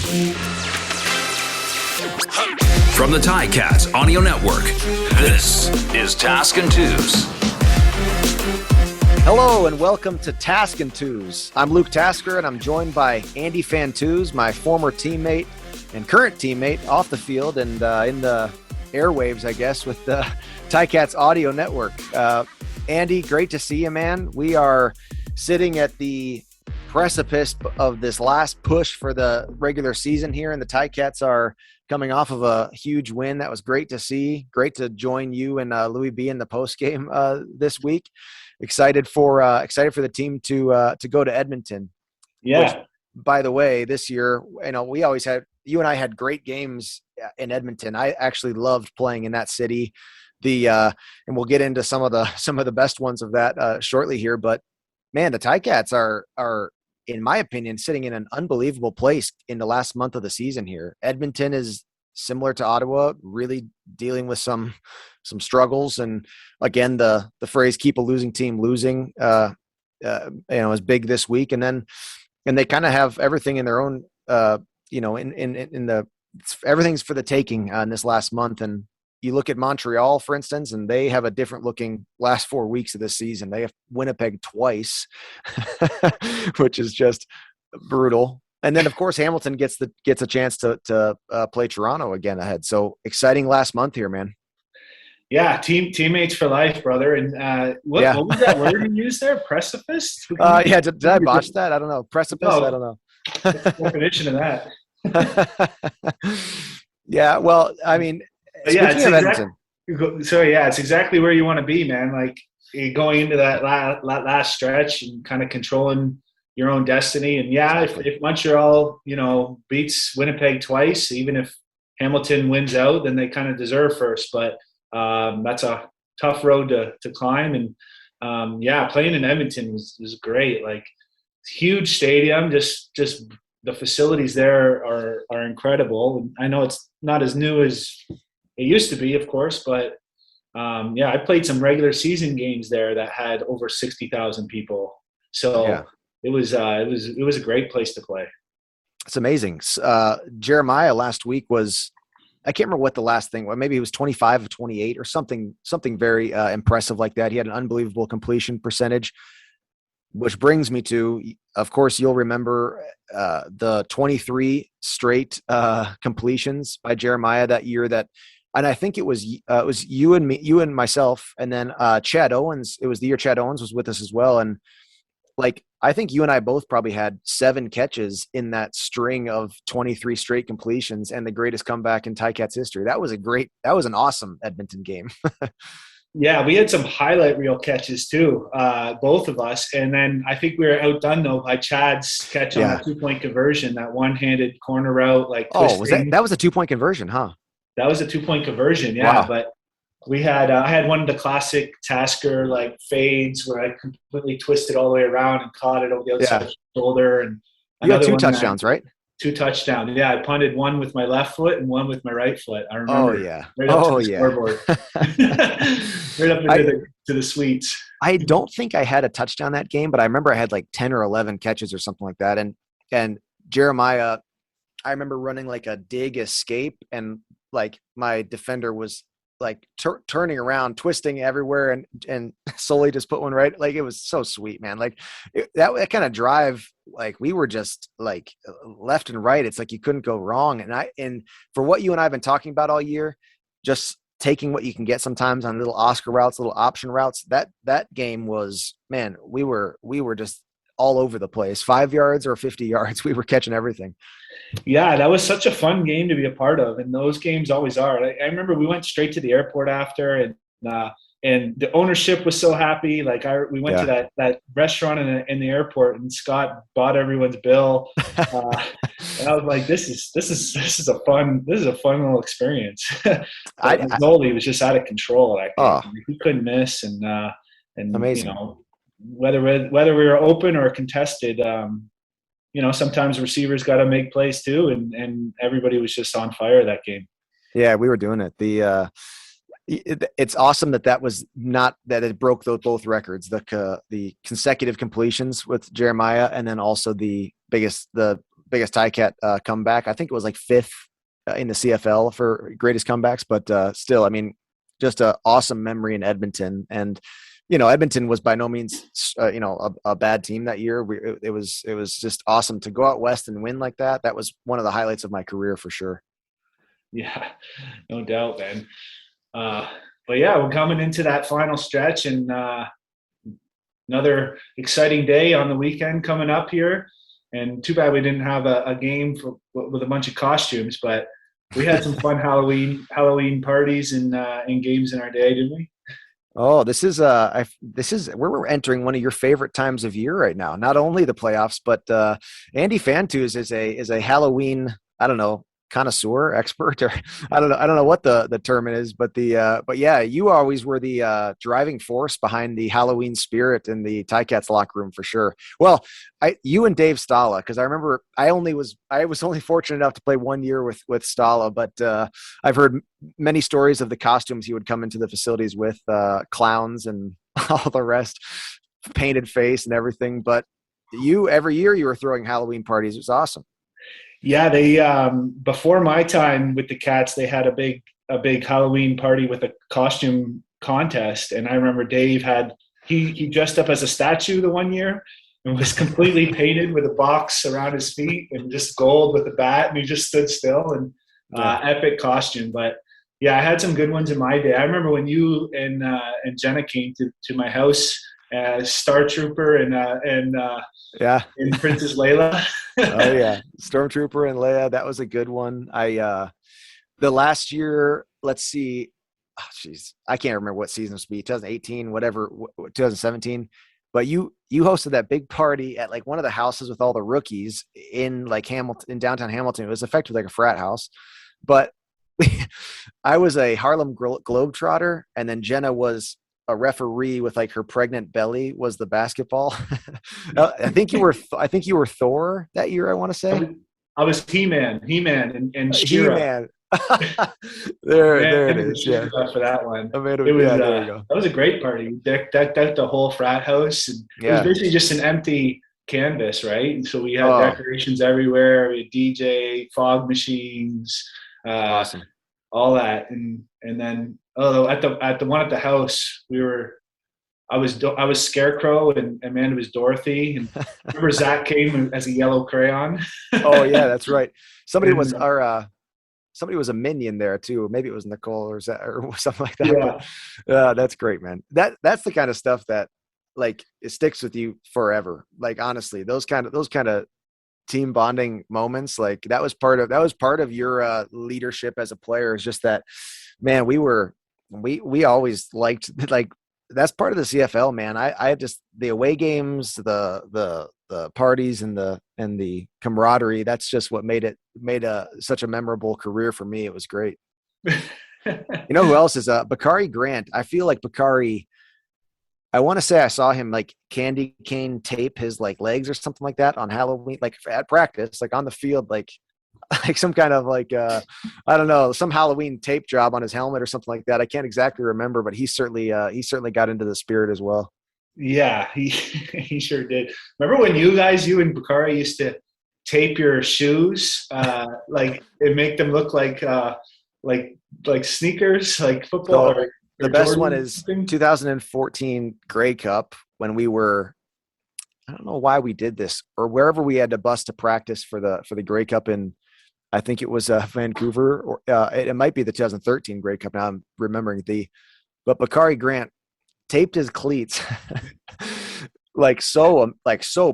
From the Ticats Audio Network, this is Tasker and Andy. Hello and welcome to Tasker and Andy. I'm Luke Tasker and I'm joined by Andy Fantuz, my former teammate and current teammate off the field and in the airwaves, I guess, with the Ticats Audio Network. Andy, great to see you, man. We are sitting at the precipice of this last push for the regular season here, and the Ticats are coming off of a huge win. That was great to see. Great to join you and Louis B in the post game this week. Excited for the team to go to Edmonton. Yeah. Which, by the way, this year, we always had, you and I had great games in Edmonton. I actually loved playing in that city. And we'll get into some of the best ones of that shortly here. But man, the Ticats are, in my opinion, sitting in an unbelievable place in the last month of the season here. Edmonton is similar to Ottawa, really dealing with some struggles. And again, the phrase "keep a losing team losing" is big this week. And they kind of have everything in their own, everything's for the taking in this last month. And you look at Montreal, for instance, and they have a different looking last 4 weeks of this season. They have Winnipeg twice, which is just brutal. And then, of course, Hamilton gets a chance to play Toronto again ahead. So exciting last month here, man. Yeah, teammates for life, brother. And what was that word you used there? Precipice? Did I botch that? I don't know. Precipice? No. I don't know. What's the definition of that? Yeah, well, I mean, it's exactly where you want to be, man. Like going into that last stretch and kind of controlling your own destiny. And if Montreal, beats Winnipeg twice, even if Hamilton wins out, then they kind of deserve first. But that's a tough road to climb. And playing in Edmonton was great. Like huge stadium, just the facilities there are incredible. And I know it's not as new as it used to be, of course, but I played some regular season games there that had over 60,000 people. So it was a great place to play. It's amazing. Jeremiah last week was, I can't remember what the last thing was. Maybe it was 25 of 28 or something very impressive like that. He had an unbelievable completion percentage, which brings me to, of course, you'll remember the 23 straight completions by Jeremiah that year. And I think it was you and me, you and myself, and then Chad Owens. It was the year Chad Owens was with us as well. And I think you and I both probably had 7 catches in that string of 23 straight completions and the greatest comeback in Ticats history. That was an awesome Edmonton game. Yeah, we had some highlight reel catches too, both of us. And then I think we were outdone though by Chad's catch on a 2-point conversion, that one-handed corner route. That was a 2-point conversion, huh? That was a 2-point conversion, yeah. Wow. But we had I had one of the classic Tasker fades where I completely twisted all the way around and caught it over the other side of the shoulder. And you had 2 touchdowns, right? 2 touchdowns. Yeah, I punted one with my left foot and one with my right foot. I remember. Oh yeah. Right up to the scoreboard. Right up to the suites. I don't think I had a touchdown that game, but I remember I had 10 or 11 catches or something like that. And Jeremiah, I remember running a dig escape, and my defender was turning around, twisting everywhere, and slowly just put one right. It was so sweet, man. That kind of drive, we were just left and right. It's you couldn't go wrong. And for what you and I have been talking about all year, just taking what you can get sometimes on little Oscar routes, little option routes, that game was, man, we were just all over the place. 5 yards or 50 yards, we were catching everything. Yeah, that was such a fun game to be a part of, and those games always are. I remember we went straight to the airport after, and the ownership was so happy. We went to that restaurant in the airport, and Scott bought everyone's bill, and I was like, "This is a fun little experience." Goalie was just out of control. He couldn't miss, and amazing. Whether we were open or contested, sometimes receivers got to make plays too, and everybody was just on fire that game. Yeah, we were doing it. It's awesome that was not that it broke both records, the consecutive completions with Jeremiah, and then also the biggest Ticat comeback. I think it was like 5th in the CFL for greatest comebacks, but still, I mean, just an awesome memory in Edmonton. And Edmonton was by no means a bad team that year. It was just awesome to go out west and win like that. That was one of the highlights of my career for sure. Yeah, no doubt, man. But yeah, we're coming into that final stretch, and another exciting day on the weekend coming up here. And too bad we didn't have a game with a bunch of costumes, but we had some fun Halloween parties and games in our day, didn't we? Oh, this is where we're entering one of your favorite times of year right now. Not only the playoffs, but Andy Fantuz is a Halloween, I don't know, connoisseur, expert, or I don't know what the term is, but yeah, you always were the driving force behind the Halloween spirit in the Ticats locker room for sure. Well, you and Dave Stala, because I remember I was only fortunate enough to play 1 year with Stala, but I've heard many stories of the costumes he would come into the facilities with, clowns and all the rest, painted face and everything. But every year you were throwing Halloween parties. It was awesome. Yeah, they before my time with the Cats, they had a big Halloween party with a costume contest, and I remember Dave he dressed up as a statue the 1 year and was completely painted with a box around his feet and just gold with a bat, and he just stood still and epic costume. But yeah, I had some good ones in my day. I remember when you and Jenna came to my house as Star Trooper and Princess Leia. Oh yeah, Stormtrooper and Leia. That was a good one. The last year, let's see. Oh, geez, I can't remember what season it was, 2018, whatever, 2017. But you hosted that big party at like one of the houses with all the rookies in like Hamilton, in downtown Hamilton. It was effectively like a frat house, but I was a Harlem Globetrotter, and then Jenna was a referee with like her pregnant belly was the basketball. I think you were Thor that year. I want to say I was He-Man and She-Ra. He-Man. there it is. Yeah, for that one. There you go. That was a great party. Decked out the whole frat house. And It was basically just an empty canvas, right? And so we had decorations everywhere. We had DJ, fog machines, awesome, all that, and then at the one at the house, I was Scarecrow and Amanda was Dorothy. And remember Zach came as a yellow crayon. Oh yeah, that's right. Somebody was a minion there too. Maybe it was Nicole or something like that. Yeah. But, that's great, man. That's the kind of stuff that like it sticks with you forever. Like honestly, those kind of team bonding moments, like that was part of your leadership as a player. Is just that, man. We always liked, like, that's part of the CFL, man. I just, the away games, the parties and the camaraderie, that's just what made such a memorable career for me. It was great. You know who else is Bakari Grant? I feel like Bakari, I want to say I saw him like candy cane tape his like legs or something like that on Halloween, like at practice, like on the field, like some kind of like I don't know, some Halloween tape job on his helmet or something like that. I can't exactly remember, but he certainly got into the spirit as well. Yeah, he sure did. Remember when you and Bakari used to tape your shoes, like and make them look like sneakers, like football? So the best Jordan one is 2014 Grey Cup, when we were, I don't know why we did this, or wherever we had to bus to practice for the Grey Cup in, I think it was Vancouver, or it might be the 2013 Grey Cup. Now I'm remembering but Bakari Grant taped his cleats like so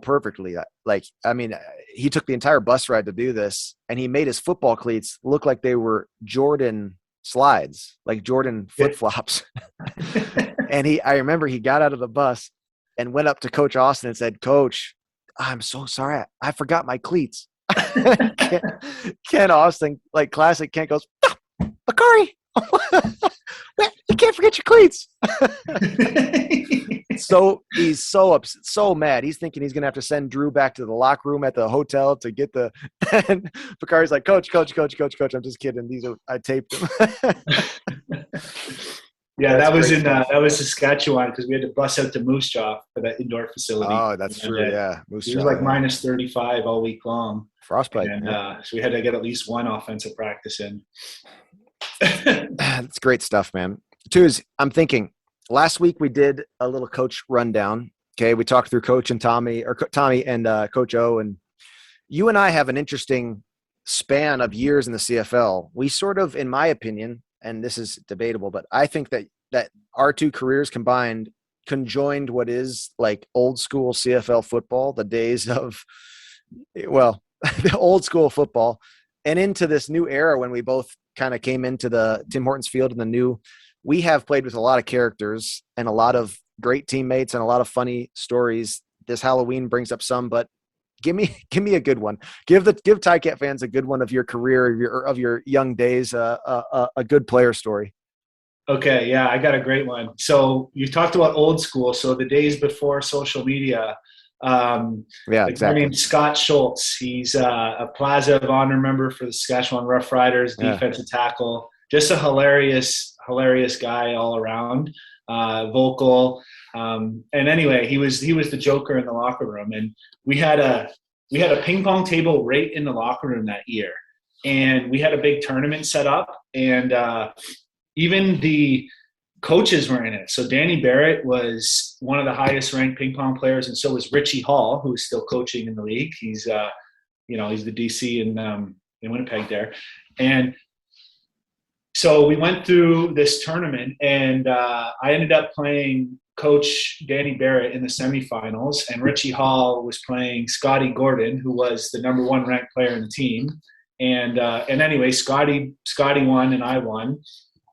perfectly. Like, I mean, he took the entire bus ride to do this, and he made his football cleats look like they were Jordan slides, like Jordan flip flops. And I remember he got out of the bus and went up to Coach Austin and said, "Coach, I'm so sorry. I forgot my cleats." Ken Austin, like classic Ken, goes, "Bakari, you can't forget your cleats." So he's so upset, so mad. He's thinking he's going to have to send Drew back to the locker room at the hotel to get and Bakari's like, Coach, I'm just kidding. I taped them. Yeah, that was Saskatchewan, because we had to bus out to Moose Jaw for that indoor facility. Oh, that's true. Yeah, Moose Jaw. It was like minus 35 all week long. Frostbite. And so we had to get at least one offensive practice in. That's great stuff, man. Tuz, I'm thinking last week we did a little coach rundown. Okay. We talked through Coach and Tommy and Coach O, and you and I have an interesting span of years in the CFL. We sort of, in my opinion, and this is debatable, but I think that our two careers conjoined what is like old school CFL football, the days of, well, the old school football, and into this new era when we both kind of came into the Tim Hortons field and we have played with a lot of characters and a lot of great teammates and a lot of funny stories. This Halloween brings up some, but give me a good one. Give Ticat fans a good one of your career, of your young days, a good player story. Okay, yeah, I got a great one. So you talked about old school. So the days before social media. Yeah, exactly. My name's Scott Schultz. He's a Plaza of Honor member for the Saskatchewan Roughriders, defensive tackle. Just a hilarious guy all around. Vocal. And anyway, he was the joker in the locker room, and we had a ping pong table right in the locker room that year, and we had a big tournament set up, and even the coaches were in it. So Danny Barrett was one of the highest ranked ping pong players, and so was Richie Hall, who's still coaching in the league. He's he's the DC in Winnipeg there, and so we went through this tournament, and I ended up playing Coach Danny Barrett in the semifinals, and Richie Hall was playing Scotty Gordon, who was the number 1 ranked player in the team. And anyway, Scotty won and I won.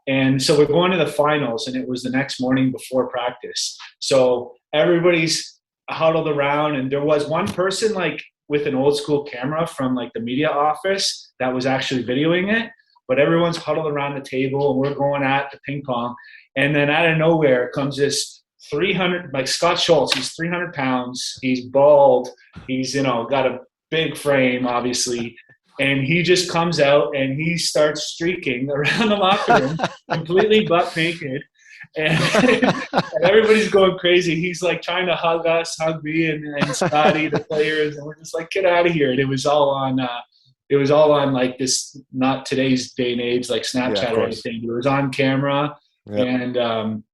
And so we're going to the finals, and it was the next morning before practice. So everybody's huddled around, and there was one person like with an old school camera from like the media office that was actually videoing it. But everyone's huddled around the table, and we're going at the ping pong. And then out of nowhere comes this 300, like Scott Schultz. He's 300 pounds. He's bald. He's, got a big frame, obviously. And he just comes out and he starts streaking around the locker room, completely butt naked. And, and everybody's going crazy. He's like trying to hug us, hug me and Scotty, the players. And we're just like, get out of here. And it was all on like this, not today's day and age, like Snapchat or anything. It was on camera. Yep. And,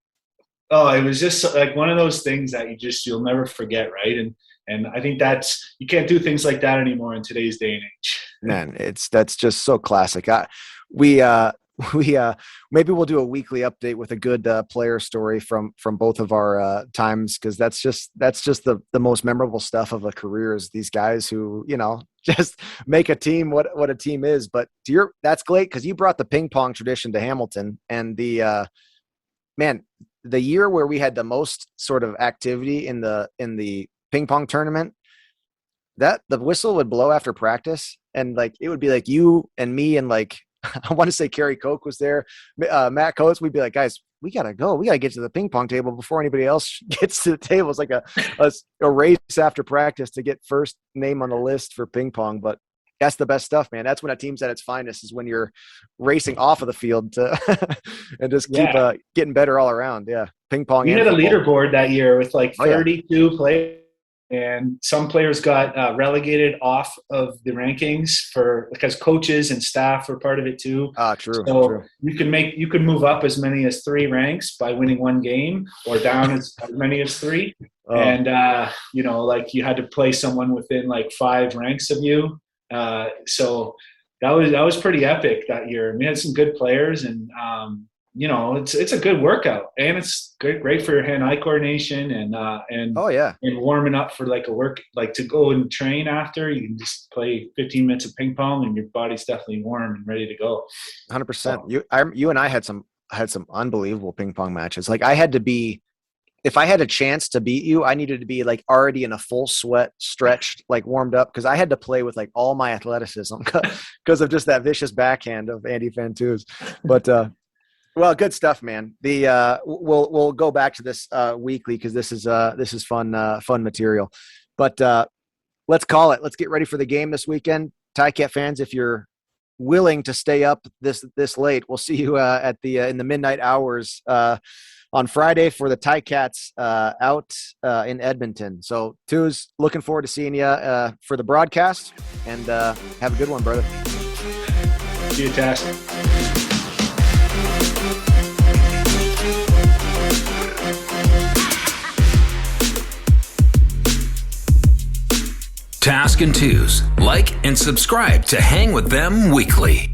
it was just like one of those things that you'll never forget. Right. And I think you can't do things like that anymore in today's day and age. Man, that's just so classic. We maybe we'll do a weekly update with a good player story from both of our times, because that's just the most memorable stuff of a career is these guys who just make a team what a team is. But that's great because you brought the ping pong tradition to Hamilton, and the year where we had the most sort of activity in the ping pong tournament, that the whistle would blow after practice, and like it would be like you and me and like I want to say Kerry Koch was there, Matt Coates. We'd be like, guys, we gotta go. We gotta get to the ping pong table before anybody else gets to the table. It's like a race after practice to get first name on the list for ping pong. But that's the best stuff, man. That's when a team's at its finest, is when you're racing off of the field to and just keep getting better all around. Yeah, ping pong. We had a leaderboard that year with like 32 players. And some players got relegated off of the rankings because coaches and staff were part of it too. True. So true. you can move up as many as 3 ranks by winning 1 game, or down as many as 3. Oh. And like you had to play someone within like 5 ranks of you. So that was pretty epic that year. We had some good players, and it's a good workout, and it's great for your hand-eye coordination and warming up for like a work, like to go and train after. You can just play 15 minutes of ping pong, and your body's definitely warm and ready to go. 100%. So, you and I had some unbelievable ping pong matches. Like I had to be, if I had a chance to beat you, I needed to be like already in a full sweat, stretched, like warmed up, because I had to play with like all my athleticism because of just that vicious backhand of Andy Fantuz. But well, good stuff, man. We'll go back to this weekly, because this is fun material. But let's call it. Let's get ready for the game this weekend. Ticat fans, if you're willing to stay up this late, we'll see you in the midnight hours on Friday for the Ticats out in Edmonton. So, Tuz, looking forward to seeing you for the broadcast, and have a good one, brother. See you, Task. Task and Tuz. Like and subscribe to hang with them weekly.